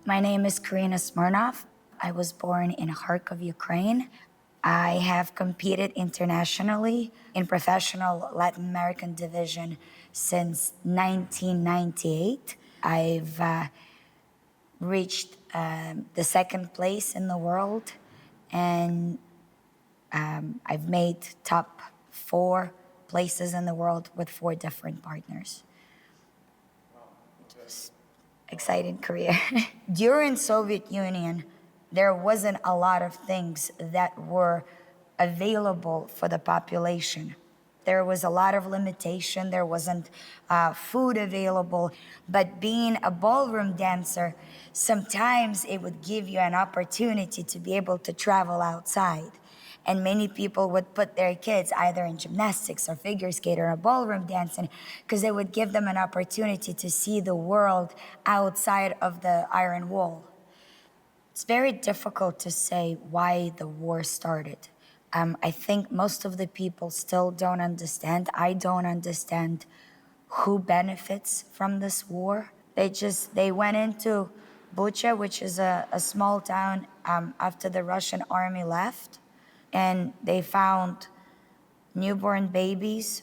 My name is Karina Smirnov. I was born in Kharkov, Ukraine. I have competed internationally in professional Latin American division since 1998. I've reached the second place in the world, and I've made top 4 places in the world with 4 different partners. Exciting career. During Soviet Union, there wasn't a lot of things that were available for the population. There was a lot of limitation. There wasn't food available. But being a ballroom dancer, sometimes it would give you an opportunity to be able to travel outside. And many people would put their kids either in gymnastics or figure skate or ballroom dancing because it would give them an opportunity to see the world outside of the iron wall. It's very difficult to say why the war started. I think most of the people still don't understand. I don't understand who benefits from this war. They went into Bucha, which is a small town after the Russian army left, and they found newborn babies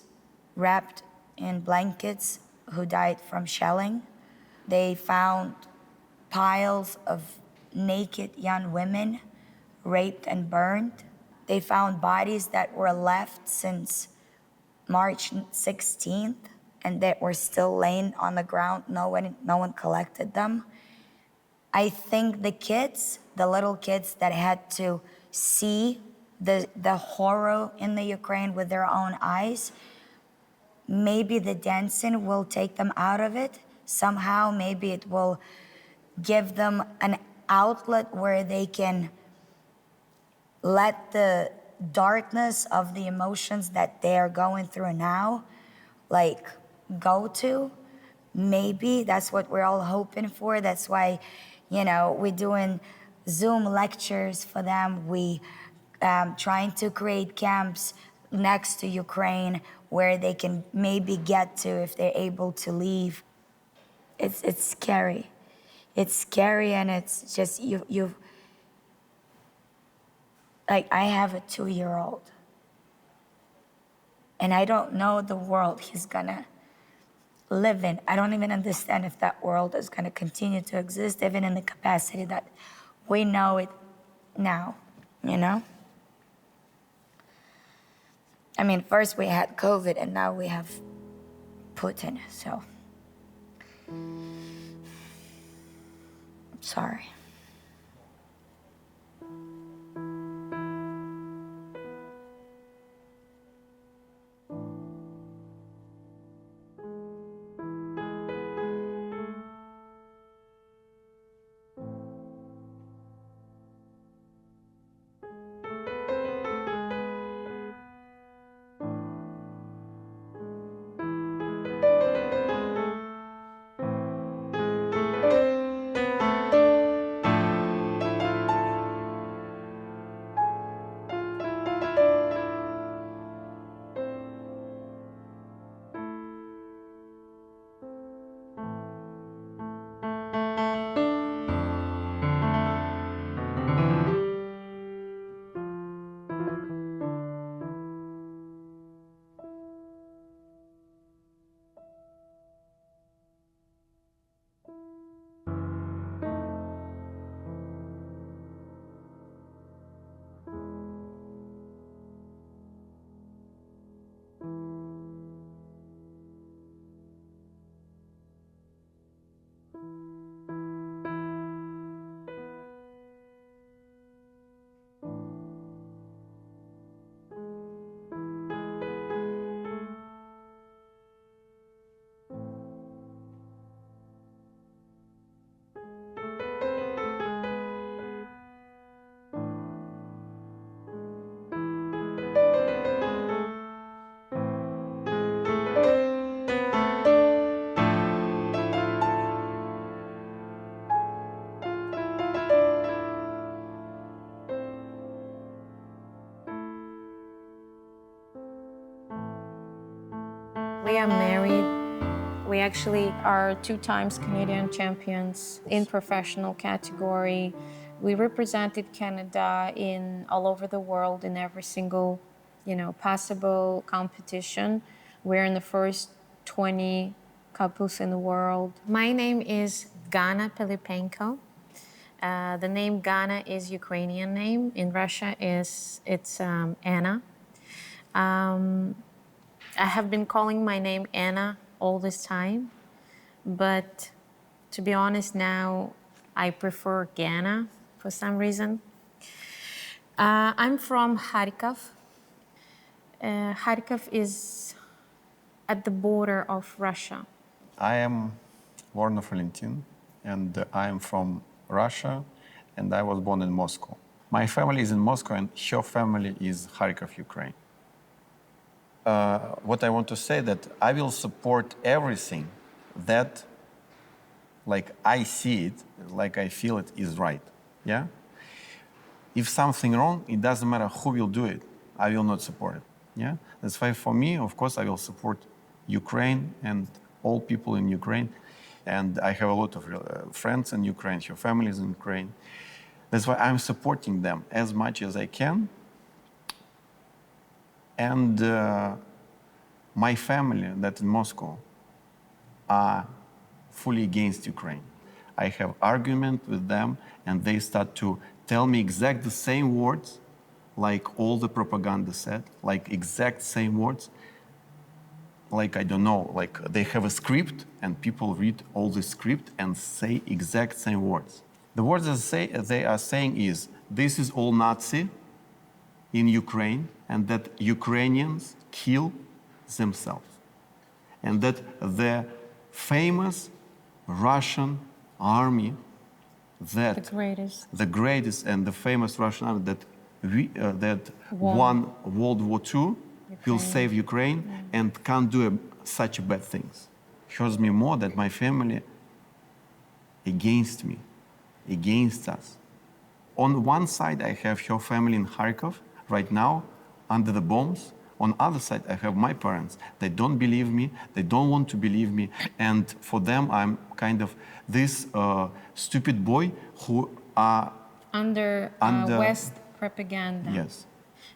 wrapped in blankets who died from shelling. They found piles of naked young women raped and burned. They found bodies that were left since March 16th and that were still laying on the ground. No one collected them. I think the little kids that had to see the horror in the Ukraine with their own eyes, maybe the dancing will take them out of it. Somehow, maybe it will give them an outlet where they can let the darkness of the emotions that they are going through now, go to. Maybe that's what we're all hoping for. That's why, we're doing Zoom lectures for them. We trying to create camps next to Ukraine where they can maybe get to if they're able to leave. It's scary. It's scary, and it's just I have a 2-year-old, and I don't know the world he's gonna live in. I don't even understand if that world is gonna continue to exist, even in the capacity that we know it now, I mean, first we had COVID, and now we have Putin, so I'm sorry. We are married We actually are 2 times Canadian champions in professional category. We represented Canada in all over the world in every single, possible competition. We're in the first 20 couples in the world. My name is Gana Pilipenko. The name Gana is Ukrainian name. In Russia, it's Anna. I have been calling my name Anna all this time, but to be honest now, I prefer Gana for some reason. I'm from Kharkov. Kharkov is at the border of Russia. I am born of Valentin, and I am from Russia, and I was born in Moscow. My family is in Moscow, and her family is Kharkov, Ukraine. What I want to say that I will support everything that, like I see it, like I feel it is right. Yeah. If something wrong, it doesn't matter who will do it. I will not support it. Yeah. That's why for me, of course, I will support Ukraine and all people in Ukraine. And I have a lot of friends in Ukraine, your families in Ukraine. That's why I'm supporting them as much as I can. And my family that in Moscow are fully against Ukraine. I have argument with them, and they start to tell me exact the same words, like all the propaganda said, like exact same words. Like, I don't know, like they have a script, and people read all the script and say exact same words. The words they are saying is, this is all Nazi in Ukraine, and that Ukrainians kill themselves. And that the famous Russian army, that the greatest and the famous Russian army that won World War II will save Ukraine and can't do such bad things. Hurts me more that my family against me, against us. On one side, I have her family in Kharkov right now under the bombs. On the other side, I have my parents. They don't believe me. They don't want to believe me. And for them, I'm kind of this stupid boy who are under West propaganda. Yes.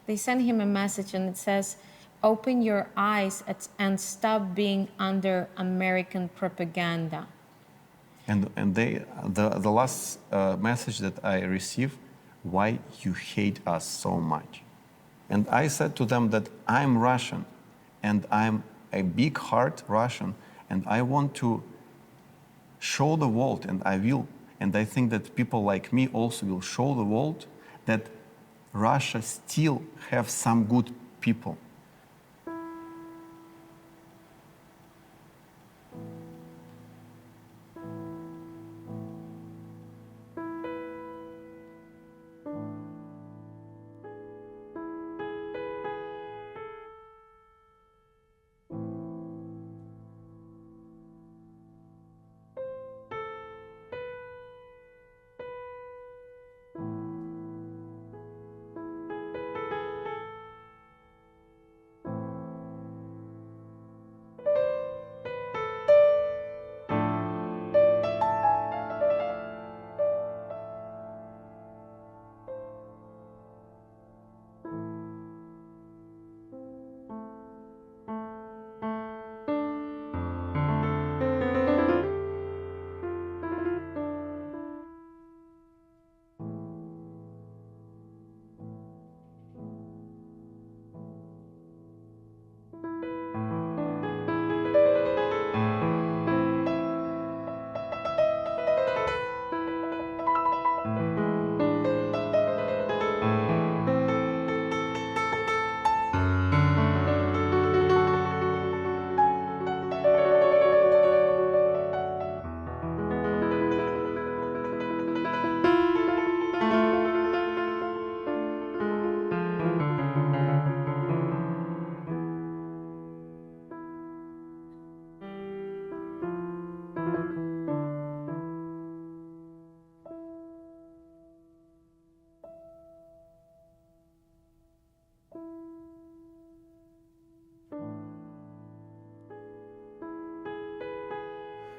They send him a message and it says, open your eyes and stop being under American propaganda. And the last message that I received, why you hate us so much? And I said to them that I'm Russian, and I'm a big heart Russian, and I want to show the world, and I will. And I think that people like me also will show the world that Russia still have some good people.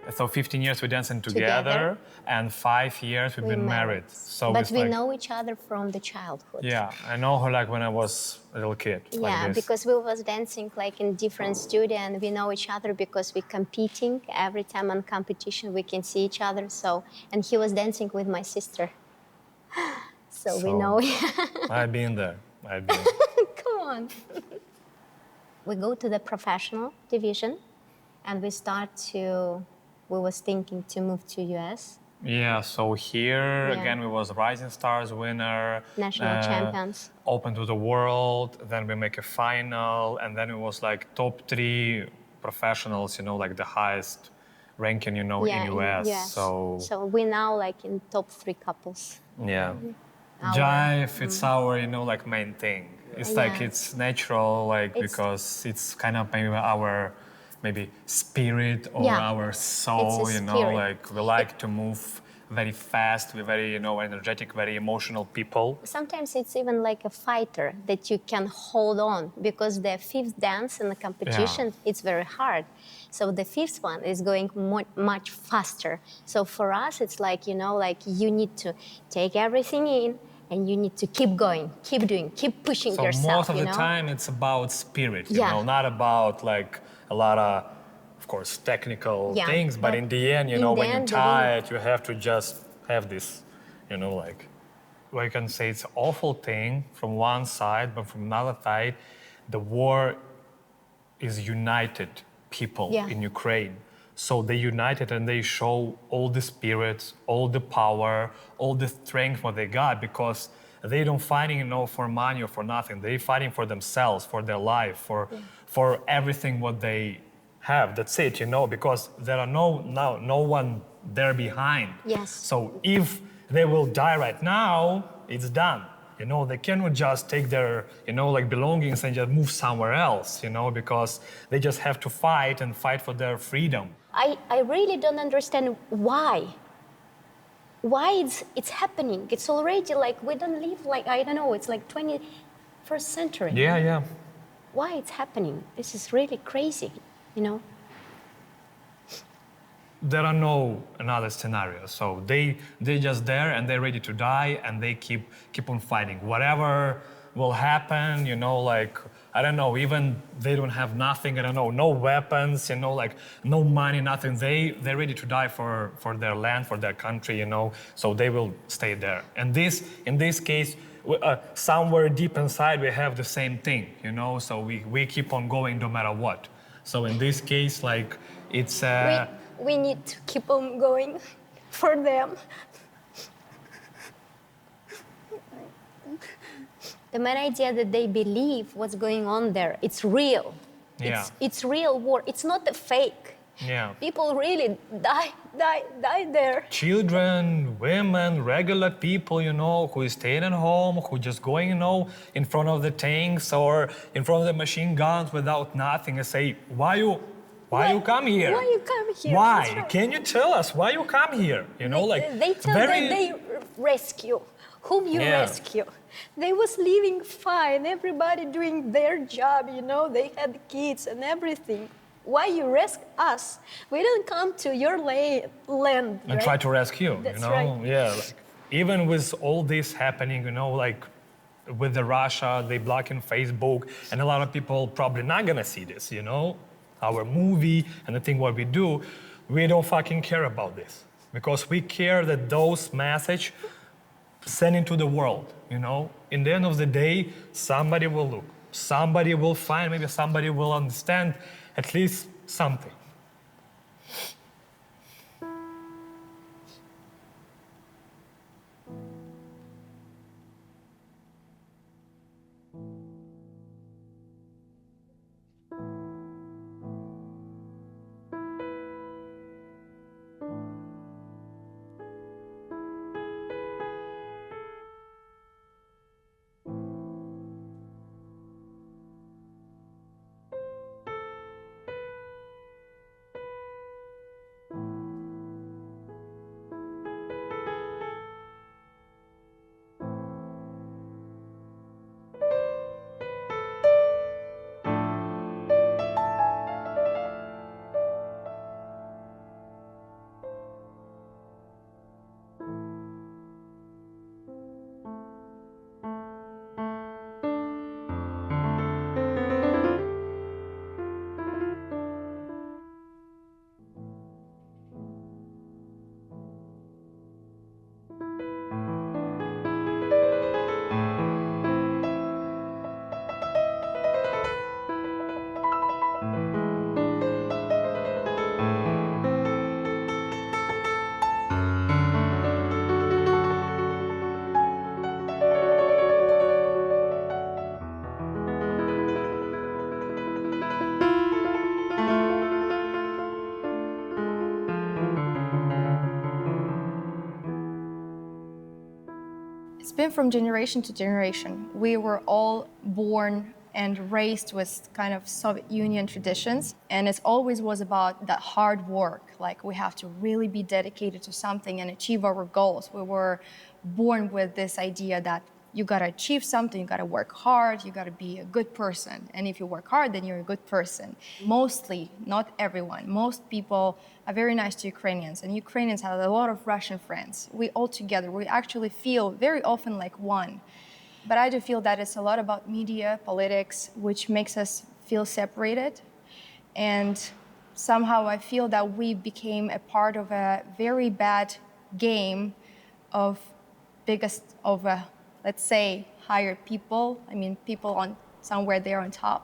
So 15 years we're dancing together, and 5 years we've been married. So but it's we like, know each other from the childhood. yeah, I know her like when I was a little kid. Yeah, like this. because we was dancing like in different studio, and we know each other because we competing every time on competition. We can see each other. So, and he was dancing with my sister. So we know. I've been there. I've been. Come on. We go to the professional division, and we was thinking to move to US. Yeah, so here Yeah. again we was Rising Stars winner, National champions. Open to the World. Then we make a final, and then it was like top 3 professionals. Like the highest ranking, in US. Yes. So So we now like in top 3 couples. yeah, Our- jive. It's our like main thing. It's like Yeah. it's natural, like It's- because it's kind of maybe our spirit or Yeah. our soul. It's a spirit. Like we like to move very fast. We're very energetic, very emotional people. Sometimes it's even like a fighter that you can hold on, because the 5th dance in the competition, it's very hard. So the 5th one is going much faster. So for us, it's like, like you need to take everything in, and you need to keep going, keep doing, keep pushing So yourself. most of the time, it's about spirit. Yeah. Not about like a lot of course, technical Yeah, things. But but in the end, in when the you're end, tired, you have to just have this, like. Well, you can say it's an awful thing from one side, but from another side, the war is united people Yeah. in Ukraine. So they united and they show all the spirits, all the power, all the strength what they got, because they don't fighting for money or for nothing. They fighting for themselves, for their life, for everything what they have. That's it, because there are no one there behind. Yes. So if they will die right now, it's done. They cannot just take their, belongings and just move somewhere else, because they just have to fight and fight for their freedom. I really don't understand why. Why it's happening. It's already like we don't live like, I don't know, it's like 21st century. Yeah. Why it's happening? This is really crazy, There are no another scenario. So they're just there and they're ready to die, and they keep on fighting. Whatever will happen, I don't know, even they don't have nothing, I don't know, no weapons, like no money, nothing. They're ready to die for their land, for their country, so they will stay there. And in this case, somewhere deep inside, we have the same thing, so we keep on going no matter what. So in this case, like, it's... We need to keep on going for them. The main idea that they believe what's going on there, it's real. Yeah. It's real war. It's not a fake. Yeah. People really die there. Children, women, regular people, who is staying at home, who just going, in front of the tanks or in front of the machine guns without nothing, and say, why you come here? Why you come here? Why? That's right. Can you tell us why you come here? They tell that they rescue. Whom you Yeah. rescue? They was living fine. Everybody doing their job. They had kids and everything. Why you rescue us? We don't come to your land. and Right? try to rescue, That's right. Yeah, even with all this happening, with the Russia, they blocking Facebook, and a lot of people probably not gonna see this, our movie and the thing what we do, we don't fucking care about this, because we care that those message sent into the world, In the end of the day, somebody will look, somebody will find, maybe somebody will understand at least something. been from generation to generation. We were all born and raised with kind of Soviet Union traditions, and it always was about that hard work. Like, we have to really be dedicated to something and achieve our goals. We were born with this idea that you gotta achieve something, you gotta work hard, you gotta be a good person. And if you work hard, then you're a good person. Mostly, not everyone, most people are very nice to Ukrainians, and Ukrainians have a lot of Russian friends. We all together, we actually feel very often like one. But I do feel that it's a lot about media, politics, which makes us feel separated. And somehow I feel that we became a part of a very bad game of let's say, higher people. I mean, people on somewhere there on top.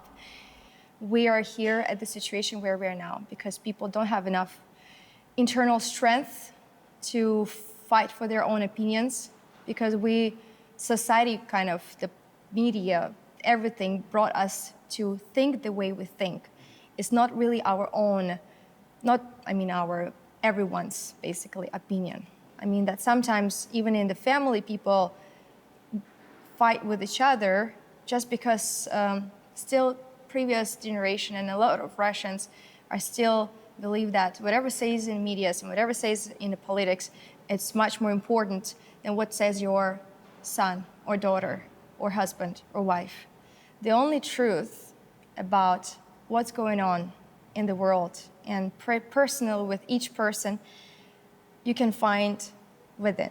We are here at the situation where we are now because people don't have enough internal strength to fight for their own opinions, because society, kind of the media, everything brought us to think the way we think. It's not really our own, everyone's basically opinion. I mean that sometimes even in the family, people fight with each other just because still previous generation and a lot of Russians are still believe that whatever says in media and whatever says in the politics, it's much more important than what says your son or daughter or husband or wife. The only truth about what's going on in the world and personal with each person, you can find within.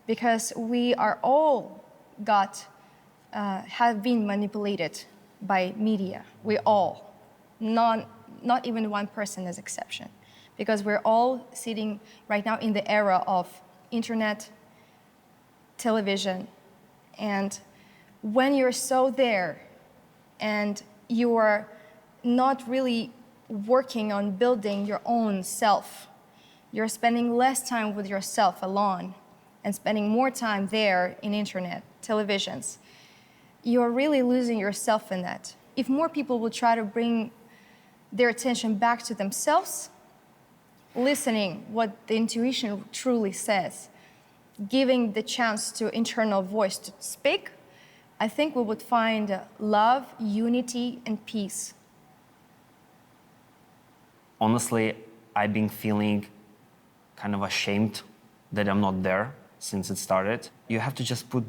Because we are all have been manipulated by media. We all, not even one person is exception, because we're all sitting right now in the era of internet, television, and when you're so there and you are not really working on building your own self, you're spending less time with yourself alone and spending more time there in internet, televisions, you're really losing yourself in that. If more people will try to bring their attention back to themselves, listening what the intuition truly says, giving the chance to internal voice to speak, I think we would find love, unity, and peace. Honestly, I've been feeling kind of ashamed that I'm not there since it started. You have to just put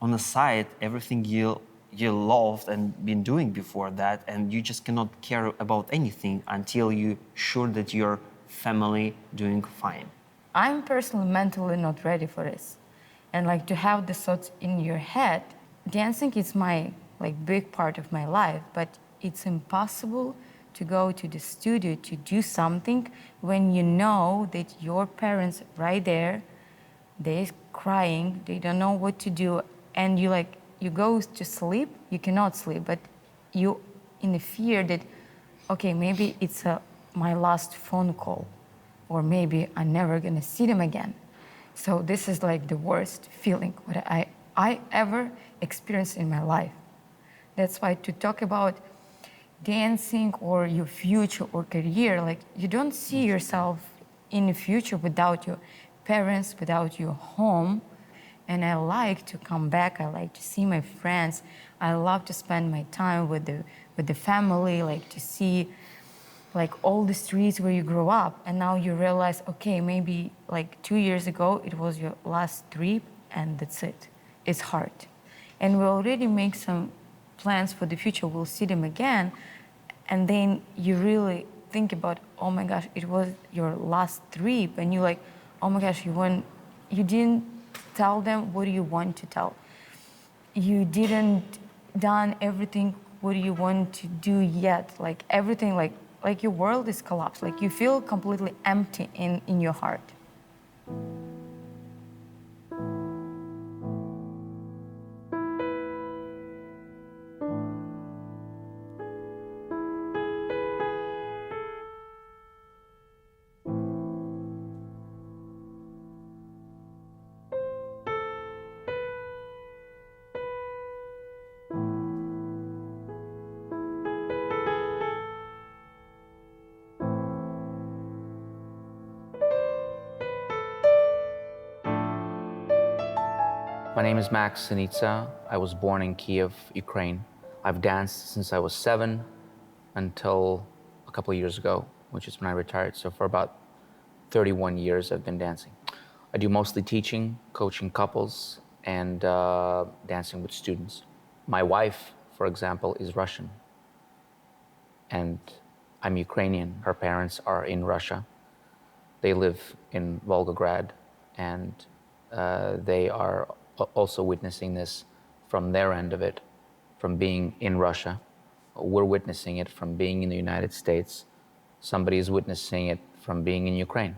on the side everything you loved and been doing before that, and you just cannot care about anything until you're sure that your family doing fine. I'm personally mentally not ready for this. And like to have the thoughts in your head, dancing is my big part of my life, but it's impossible to go to the studio to do something when you know that your parents right there, they're crying, they don't know what to do, and you go to sleep, you cannot sleep, but you in the fear that, okay, maybe it's my last phone call, or maybe I'm never gonna see them again. So this is like the worst feeling what I ever experienced in my life. That's why to talk about dancing or your future or career, you don't see yourself in the future without your parents, without your home. And I like to come back, I like to see my friends, I love to spend my time with the family, to see all the streets where you grew up. And now you realize, okay, maybe 2 years ago it was your last trip and that's it. It's hard. And we already make some plans for the future, we'll see them again. And then you really think about, oh my gosh, it was your last trip, and you're oh my gosh, you didn't tell them what you want to tell. You didn't done everything what you want to do yet. Everything, your world is collapsed. You feel completely empty in your heart. My name is Max Sinitsa. I was born in Kiev, Ukraine. I've danced since I was 7 until a couple of years ago, which is when I retired. So for about 31 years, I've been dancing. I do mostly teaching, coaching couples, and dancing with students. My wife, for example, is Russian, and I'm Ukrainian. Her parents are in Russia. They live in Volgograd, and they are also witnessing this from their end of it, from being in Russia. We're witnessing it from being in the United States. Somebody is witnessing it from being in Ukraine.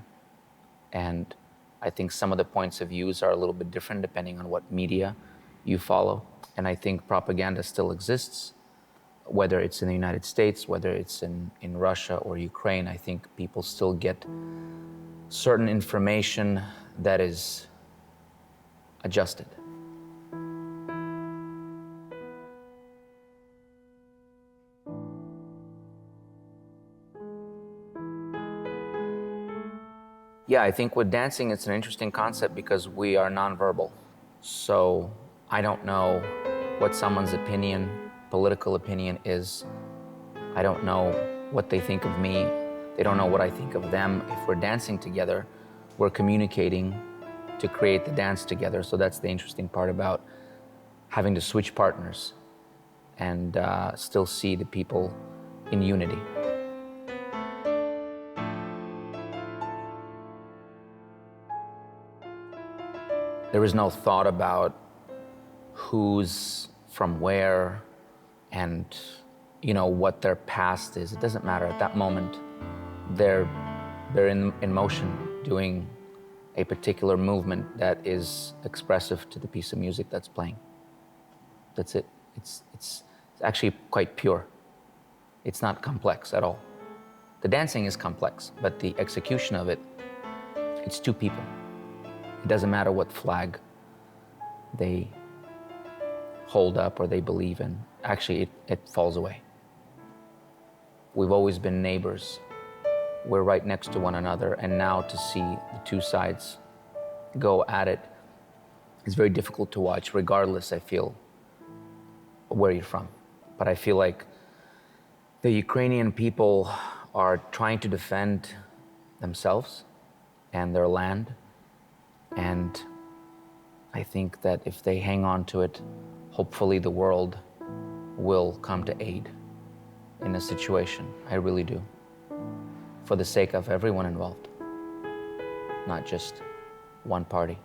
And I think some of the points of views are a little bit different depending on what media you follow. And I think propaganda still exists, whether it's in the United States, whether it's in Russia or Ukraine. I think people still get certain information that is adjusted. Yeah, I think with dancing, it's an interesting concept because we are nonverbal. So I don't know what someone's opinion, political opinion is. I don't know what they think of me. They don't know what I think of them. If we're dancing together, we're communicating to create the dance together. So that's the interesting part about having to switch partners and still see the people in unity. There is no thought about who's from where and what their past is. It doesn't matter. At that moment, they're in motion doing a particular movement that is expressive to the piece of music that's playing. That's it. It's actually quite pure. It's not complex at all. The dancing is complex, but the execution of it, it's two people. It doesn't matter what flag they hold up or they believe in. Actually, it falls away. We've always been neighbors. We're right next to one another, and now to see the two sides go at it is very difficult to watch, regardless, I feel, where you're from. But I feel like the Ukrainian people are trying to defend themselves and their land. And I think that if they hang on to it, hopefully the world will come to aid in a situation. I really do. For the sake of everyone involved, not just one party.